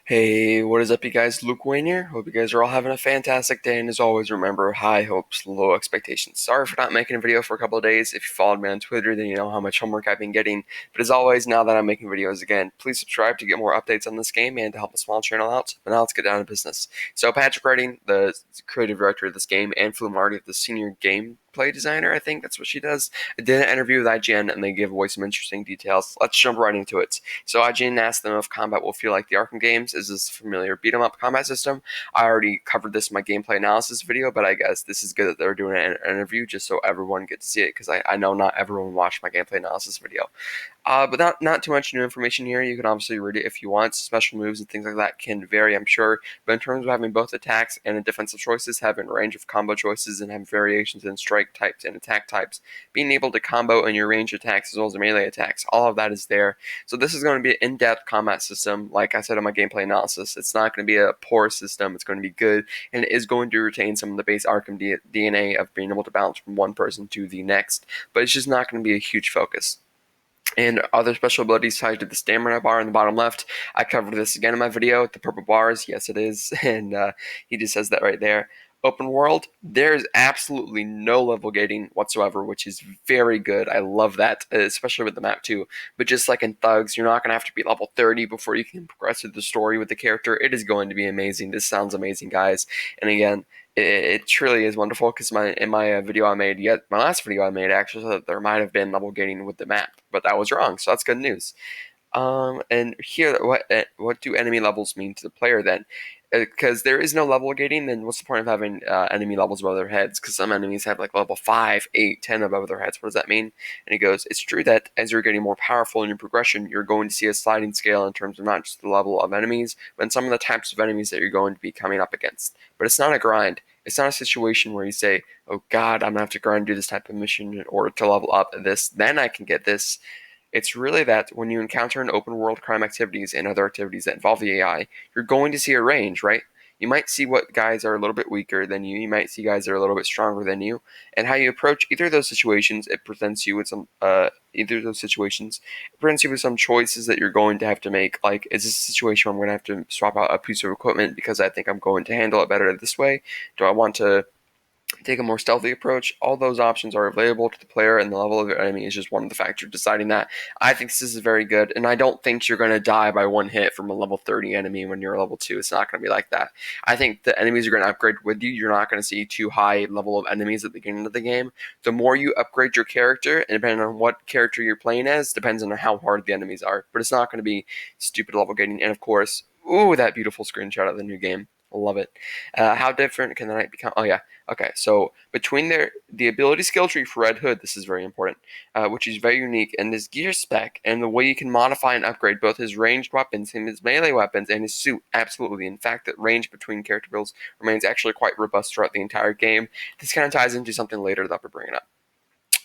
Hey, what is up, you guys? Luke Wayne here. Hope you guys are all having a fantastic day, and as always, remember high hopes, low expectations. Sorry for not making a video for a couple of days. If you followed me on Twitter, then you know how much homework I've been getting. But as always, now that I'm making videos again, please subscribe to get more updates on this game and to help a small channel out. But now let's get down to business. So, Patrick Redding, the creative director of this game, and Flu Marty, the senior gameplay designer, I think that's what she does, did an interview with IGN, and they gave away some interesting details. Let's jump right into it. So IGN asked them if combat will feel like the Arkham games. Is this a familiar beat 'em up combat system? I already covered this in my gameplay analysis video, but I guess this is good that they're doing an interview just so everyone gets to see it, because I know not everyone watched my gameplay analysis video. But not too much new information here. You can obviously read it if you want. Special moves and things like that can vary, I'm sure. But in terms of having both attacks and defensive choices, having a range of combo choices, and having variations in strike types and attack types, being able to combo in your range attacks as well as melee attacks, all of that is there. So this is going to be an in-depth combat system. Like I said in my gameplay analysis, it's not going to be a poor system. It's going to be good, and it is going to retain some of the base Arkham DNA of being able to bounce from one person to the next. But it's just not going to be a huge focus. And other special abilities tied to the stamina bar in the bottom left. I covered this again in my video. The purple bars, yes it is. And he just says that right there. Open world, there's absolutely no level gating whatsoever, which is very good. I love that, especially with the map too. But just like in Thugs, you're not going to have to be level 30 before you can progress through the story with the character. It is going to be amazing. This sounds amazing, guys. And again, it truly is wonderful, because in my video I made, my last video I made actually said that there might have been level gating with the map, but that was wrong, so that's good news. And here, what do enemy levels mean to the player then? Because there is no level gating, then what's the point of having enemy levels above their heads? Because some enemies have like level 5, 8, 10 above their heads. What does that mean? And he goes, it's true that as you're getting more powerful in your progression, you're going to see a sliding scale in terms of not just the level of enemies, but in some of the types of enemies that you're going to be coming up against. But it's not a grind. It's not a situation where you say, oh God, I'm going to have to grind do this type of mission in order to level up this, then I can get this. It's really that when you encounter an open world crime activities and other activities that involve the AI, you're going to see a range, right? You might see what guys are a little bit weaker than you. You might see guys that are a little bit stronger than you, and how you approach either of those situations. It presents you with some either of those situations. It presents you with some choices that you're going to have to make. Like, is this a situation where I'm going to have to swap out a piece of equipment because I think I'm going to handle it better this way? Do I want to take a more stealthy approach? All those options are available to the player, and the level of your enemy is just one of the factors deciding that. I think this is very good, and I don't think you're going to die by one hit from a level 30 enemy when you're a level 2. It's not going to be like that. I think the enemies are going to upgrade with you. You're not going to see too high level of enemies at the beginning of the game. The more you upgrade your character, and depending on what character you're playing as, depends on how hard the enemies are. But it's not going to be stupid level gating. And of course, ooh, that beautiful screenshot of the new game. I love it. How different can the night become? Oh yeah. Okay, so between the ability skill tree for Red Hood, this is very important, which is very unique, and his gear spec, and the way you can modify and upgrade both his ranged weapons, and his melee weapons, and his suit, absolutely. In fact, that range between character builds remains actually quite robust throughout the entire game. This kind of ties into something later that we're bringing up.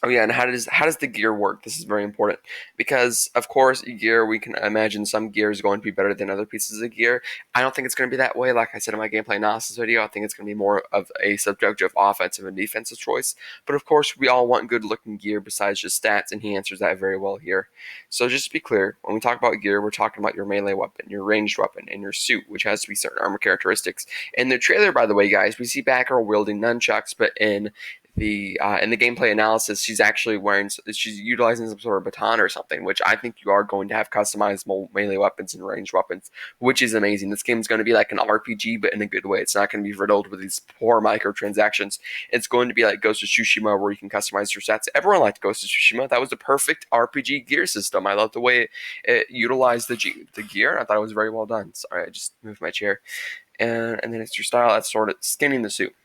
Oh yeah, and how does the gear work? This is very important, because of course gear, we can imagine some gear is going to be better than other pieces of gear. I don't think it's going to be that way. Like I said in my gameplay analysis video, I think it's going to be more of a subjective offensive and defensive choice. But of course, we all want good looking gear besides just stats, and he answers that very well here. So just to be clear, when we talk about gear, we're talking about your melee weapon, your ranged weapon, and your suit, which has to be certain armor characteristics. In the trailer, by the way, guys, we see Batgirl wielding nunchucks, but in the gameplay analysis, she's utilizing some sort of baton or something, which I think you are going to have customizable melee weapons and ranged weapons, which is amazing. This game is going to be like an RPG, but in a good way. It's not going to be riddled with these poor microtransactions. It's going to be like Ghost of Tsushima, where you can customize your stats. Everyone liked Ghost of Tsushima. That was the perfect RPG gear system. I love the way it utilized the gear. I thought it was very well done. Sorry, I just moved my chair. And then it's your style. That's sort of skinning the suit.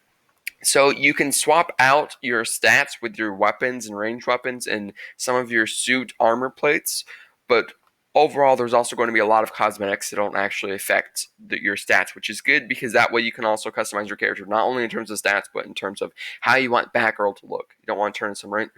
So you can swap out your stats with your weapons and ranged weapons and some of your suit armor plates, but overall there's also going to be a lot of cosmetics that don't actually affect your stats, which is good, because that way you can also customize your character, not only in terms of stats, but in terms of how you want Batgirl to look. You don't want to turn some red.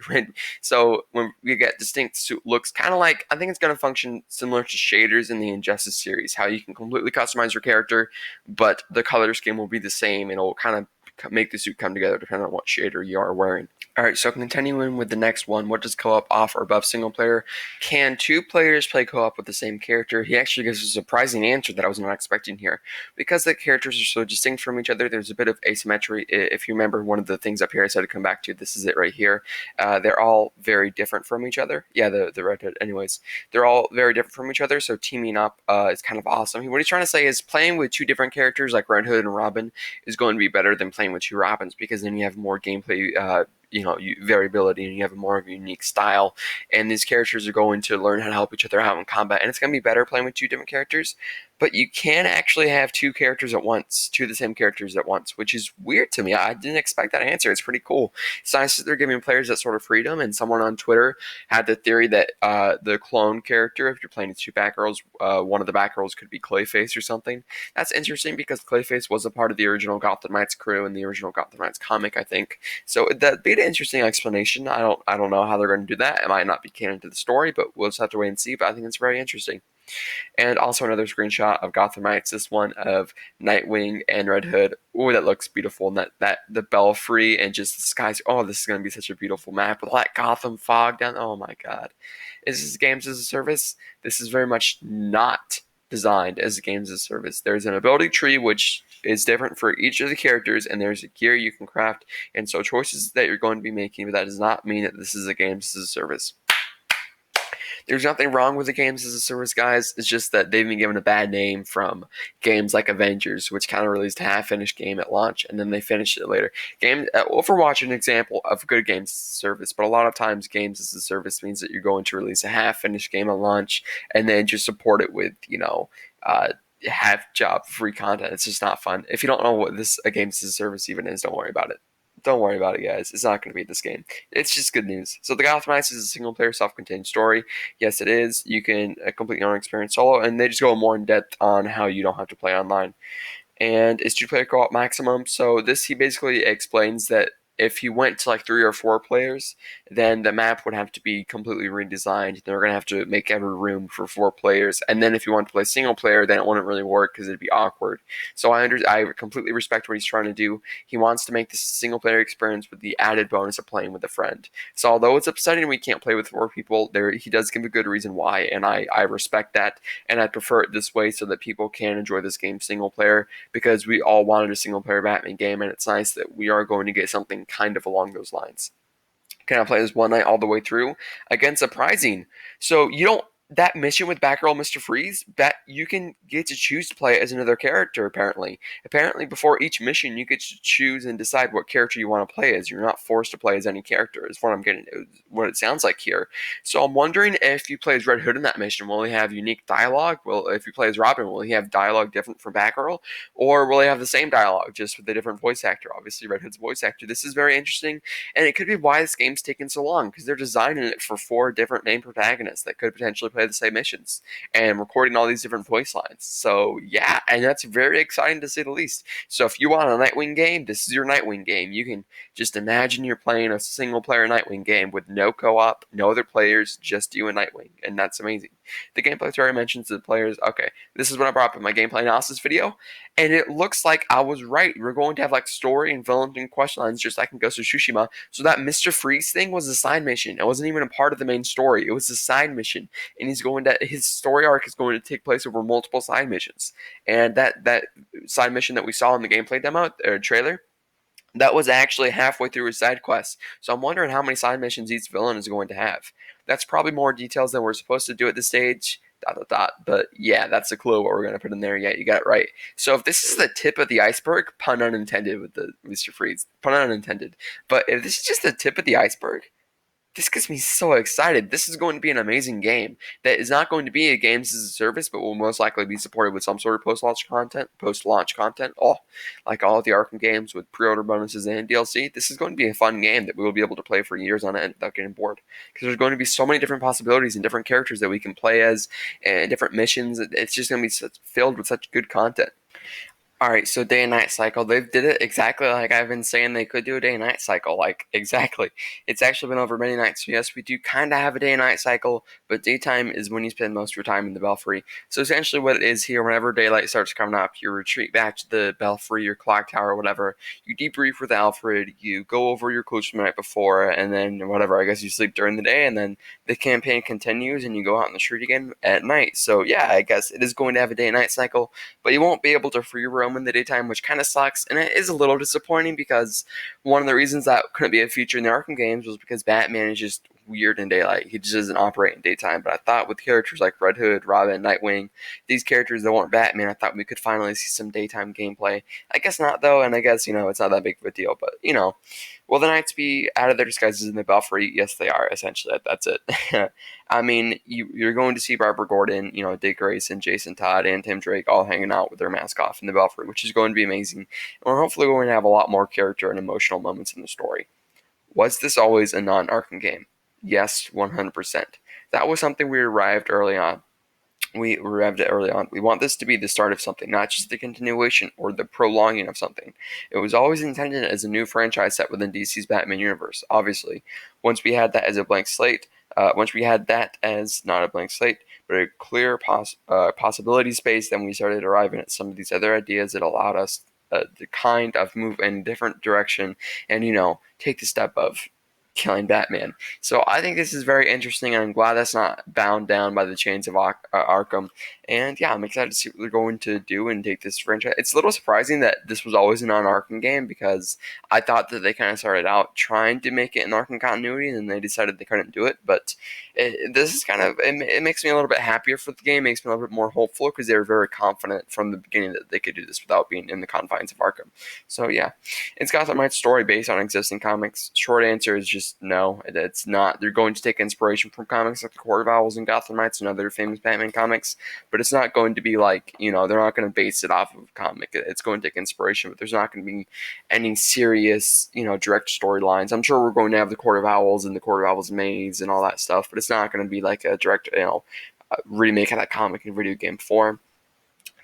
So when we get distinct suit looks, kind of like, I think it's going to function similar to shaders in the Injustice series, how you can completely customize your character, but the color scheme will be the same, and it'll kind of make the suit come together depending on what shader you are wearing. Alright, so continuing with the next one, what does co-op offer above single player? Can two players play co-op with the same character? He actually gives a surprising answer that I was not expecting here. Because the characters are so distinct from each other, there's a bit of asymmetry. If you remember one of the things up here I said to come back to, this is it right here. They're all very different from each other. Yeah, the Red Hood. Anyways, they're all very different from each other, so teaming up is kind of awesome. What he's trying to say is playing with two different characters like Red Hood and Robin is going to be better than playing with two Robins, because then you have more gameplay variability, and you have a more of a unique style, and these characters are going to learn how to help each other out in combat, and it's going to be better playing with two different characters. But you can actually have two characters at once, two of the same characters at once, which is weird to me. I didn't expect that answer. It's pretty cool. It's nice that they're giving players that sort of freedom, and someone on Twitter had the theory that the clone character, if you're playing two Batgirls, one of the Batgirls could be Clayface or something. That's interesting because Clayface was a part of the original Gotham Knights crew in the original Gotham Knights comic, I think. So that'd be an interesting explanation. I don't know how they're going to do that. It might not be canon to the story, but we'll just have to wait and see. But I think it's very interesting. And also another screenshot of Gotham Knights, this one of Nightwing and Red Hood. Ooh, that looks beautiful. And that the Belfry and just the skies. Oh, this is going to be such a beautiful map with all that Gotham fog down. Oh my god. Is this games as a service? This is very much not designed as games as a service. There's an ability tree which is different for each of the characters, and there's a gear you can craft, and so choices that you're going to be making, but that does not mean that this is a games as a service. There's nothing wrong with the games as a service, guys. It's just that they've been given a bad name from games like Avengers, which kind of released a half-finished game at launch, and then they finished it later. Overwatch is an example of good games as a service, but a lot of times games as a service means that you're going to release a half-finished game at launch, and then just support it with, half job free content. It's just not fun. If you don't know what a games as a service even is, don't worry about it. Don't worry about it, guys. It's not going to be this game. It's just good news. So the Gotham Knights is a single-player, self-contained story. Yes, it is. You can complete your own experience solo, and they just go more in depth on how you don't have to play online. And it's two-player co-op maximum. So he basically explains that if you went to like 3 or 4 players, then the map would have to be completely redesigned. They're going to have to make every room for 4 players. And then if you want to play single player, then it wouldn't really work because it'd be awkward. So I completely respect what he's trying to do. He wants to make this a single player experience with the added bonus of playing with a friend. So although it's upsetting we can't play with 4 people, he does give a good reason why, and I respect that. And I prefer it this way so that people can enjoy this game single player, because we all wanted a single player Batman game, and it's nice that we are going to get something kind of along those lines. Can I play this one night all the way through? Again, surprising. So you don't that mission with Batgirl Mr. Freeze, that you can get to choose to play as another character, apparently. Apparently, before each mission, you get to choose and decide what character you want to play as. You're not forced to play as any character, is what it sounds like here. So I'm wondering if you play as Red Hood in that mission, will he have unique dialogue? Well, if you play as Robin, will he have dialogue different from Batgirl? Or will he have the same dialogue, just with a different voice actor? Obviously, Red Hood's voice actor. This is very interesting, and it could be why this game's taken so long, because they're designing it for 4 different main protagonists that could potentially play the same missions and recording all these different voice lines. So yeah, and that's very exciting to say the least. So if you want a Nightwing game, this is your Nightwing game. You can just imagine you're playing a single player Nightwing game with no co-op, no other players, just you and Nightwing, and that's amazing. The gameplay tutorial mentions the players. Okay, this is what I brought up in my gameplay analysis video, and it looks like I was right. We're going to have like story and villain and question lines just like in Ghost of Tsushima. So that Mr. Freeze thing was a side mission. It wasn't even a part of the main story. It was a side mission, and his story arc is going to take place over multiple side missions. And that side mission that we saw in the gameplay demo or trailer, that was actually halfway through his side quest. So I'm wondering how many side missions each villain is going to have. That's probably more details than we're supposed to do at this stage. But yeah, that's a clue what we're going to put in there. Yeah, you got it right. So if this is the tip of the iceberg, pun unintended with the Mr. Freeze, pun unintended. But if this is just the tip of the iceberg, this gets me so excited. This is going to be an amazing game that is not going to be a games as a service, but will most likely be supported with some sort of post-launch content. Oh, like all of the Arkham games with pre-order bonuses and DLC. This is going to be a fun game that we will be able to play for years on end without getting bored. Because there's going to be so many different possibilities and different characters that we can play as, and different missions. It's just going to be filled with such good content. All right, so day and night cycle. They did it exactly like I've been saying they could do a day and night cycle. Like exactly. It's actually been over many nights. So yes, we do kind of have a day and night cycle, but daytime is when you spend most of your time in the Belfry. So essentially what it is here, whenever daylight starts coming up, you retreat back to the Belfry, your clock tower, whatever. You debrief with Alfred, you go over your clues from the night before, and then whatever, I guess you sleep during the day, and then the campaign continues and you go out in the street again at night. So yeah, I guess it is going to have a day and night cycle, but you won't be able to free roam in the daytime, which kind of sucks, and it is a little disappointing because one of the reasons that couldn't be a feature in the Arkham games was because Batman is just weird in daylight. He just doesn't operate in daytime. But I thought with characters like Red Hood, Robin, Nightwing, these characters that weren't Batman, I thought we could finally see some daytime gameplay. I guess not though, and I guess it's not that big of a deal. But will the Knights be out of their disguises in the Belfry? Yes, they are. Essentially, that's it. I mean, you're going to see Barbara Gordon, Dick Grayson, Jason Todd, and Tim Drake all hanging out with their mask off in the Belfry, which is going to be amazing. And we're hopefully going to have a lot more character and emotional moments in the story. Was this always a non-Arkham game? Yes, 100%. That was something we arrived early on. We arrived at early on. We want this to be the start of something, not just the continuation or the prolonging of something. It was always intended as a new franchise set within DC's Batman universe, obviously. Once we had that as a blank slate, once we had that as not a blank slate, but a clear possibility space, then we started arriving at some of these other ideas that allowed us to kind of move in a different direction and, take the step of killing Batman. So I think this is very interesting, and I'm glad that's not bound down by the chains of Arkham. And yeah, I'm excited to see what they're going to do and take this franchise. It's a little surprising that this was always a non-Arkham game because I thought that they kind of started out trying to make it an Arkham continuity, and then they decided they couldn't do it. But this is it makes me a little bit happier for the game. It makes me a little bit more hopeful because they were very confident from the beginning that they could do this without being in the confines of Arkham. So yeah, it's Gotham Knights story based on existing comics. Short answer is just no. It's not. They're going to take inspiration from comics like the Court of Owls and Gotham Knights and other famous Batman comics, but it's not going to be like, they're not going to base it off of a comic. It's going to take inspiration, but there's not going to be any serious, direct storylines. I'm sure we're going to have the Court of Owls and the Court of Owls maze and all that stuff, but it's not going to be like a direct, remake of that comic in video game form.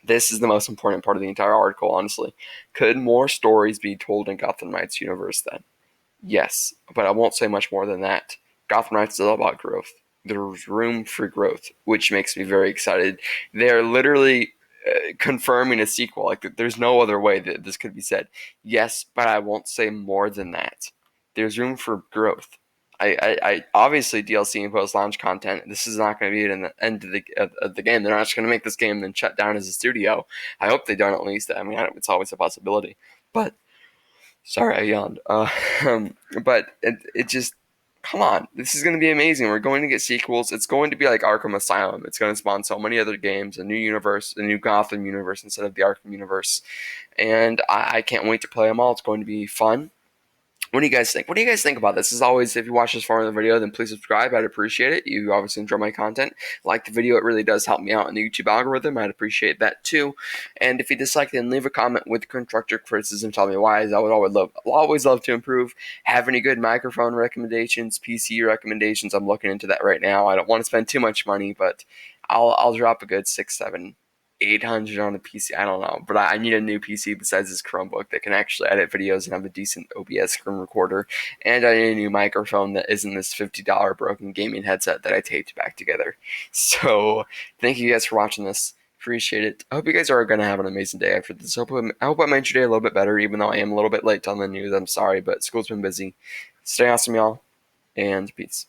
This is the most important part of the entire article, honestly. Could more stories be told in Gotham Knights universe then? Yes, but I won't say much more than that. Gotham Knights is all about growth. There's room for growth, which makes me very excited. They're literally confirming a sequel. Like, there's no other way that this could be said. Yes, but I won't say more than that. There's room for growth. I obviously DLC and post launch content. This is not going to be it in the end of the game. They're not just going to make this game and then shut down as a studio. I hope they don't at least. I mean, it's always a possibility. But sorry, I yawned. But it just, come on. This is going to be amazing. We're going to get sequels. It's going to be like Arkham Asylum. It's going to spawn so many other games, a new universe, a new Gotham universe instead of the Arkham universe. And I can't wait to play them all. It's going to be fun. What do you guys think? What do you guys think about this? As always, if you watch this far in the video, then please subscribe. I'd appreciate it. You obviously enjoy my content. Like the video, it really does help me out in the YouTube algorithm. I'd appreciate that too. And if you dislike, then leave a comment with constructive criticism. Tell me why. I would always love to improve. Have any good microphone recommendations, PC recommendations? I'm looking into that right now. I don't want to spend too much money, but I'll drop a good 6, 7, 800 on the PC. I don't know, but I need a new PC besides this Chromebook that can actually edit videos and have a decent OBS screen recorder. And I need a new microphone that isn't this $50 broken gaming headset that I taped back together. So thank you guys for watching this. Appreciate it. I hope you guys are going to have an amazing day after this. I hope I made your day a little bit better, even though I am a little bit late on the news. I'm sorry, but school's been busy. Stay awesome, y'all, and peace.